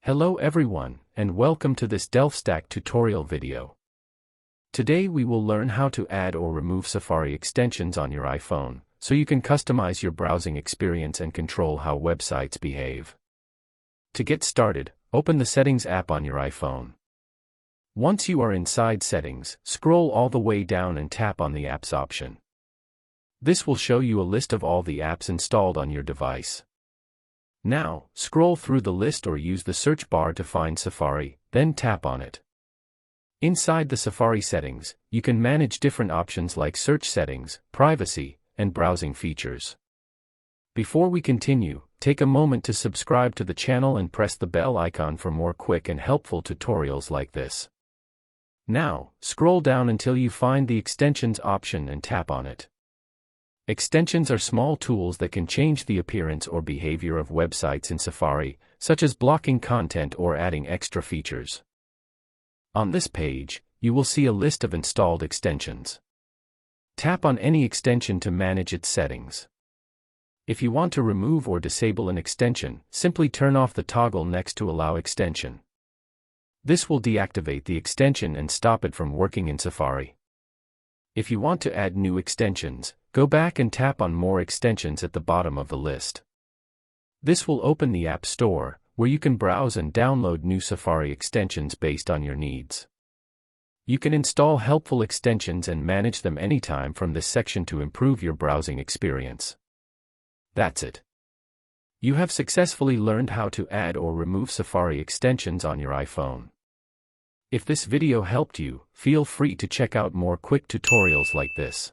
Hello everyone, and welcome to this DelfStack tutorial video. Today we will learn how to add or remove Safari extensions on your iPhone, so you can customize your browsing experience and control how websites behave. To get started, open the Settings app on your iPhone. Once you are inside Settings, scroll all the way down and tap on the Apps option. This will show you a list of all the apps installed on your device. Now, scroll through the list or use the search bar to find Safari, then tap on it. Inside the Safari settings, you can manage different options like search settings, privacy, and browsing features. Before we continue, take a moment to subscribe to the channel and press the bell icon for more quick and helpful tutorials like this. Now, scroll down until you find the Extensions option and tap on it. Extensions are small tools that can change the appearance or behavior of websites in Safari, such as blocking content or adding extra features. On this page, you will see a list of installed extensions. Tap on any extension to manage its settings. If you want to remove or disable an extension, simply turn off the toggle next to Allow Extension. This will deactivate the extension and stop it from working in Safari. If you want to add new extensions, go back and tap on More Extensions at the bottom of the list. This will open the App Store, where you can browse and download new Safari extensions based on your needs. You can install helpful extensions and manage them anytime from this section to improve your browsing experience. That's it. You have successfully learned how to add or remove Safari extensions on your iPhone. If this video helped you, feel free to check out more quick tutorials like this.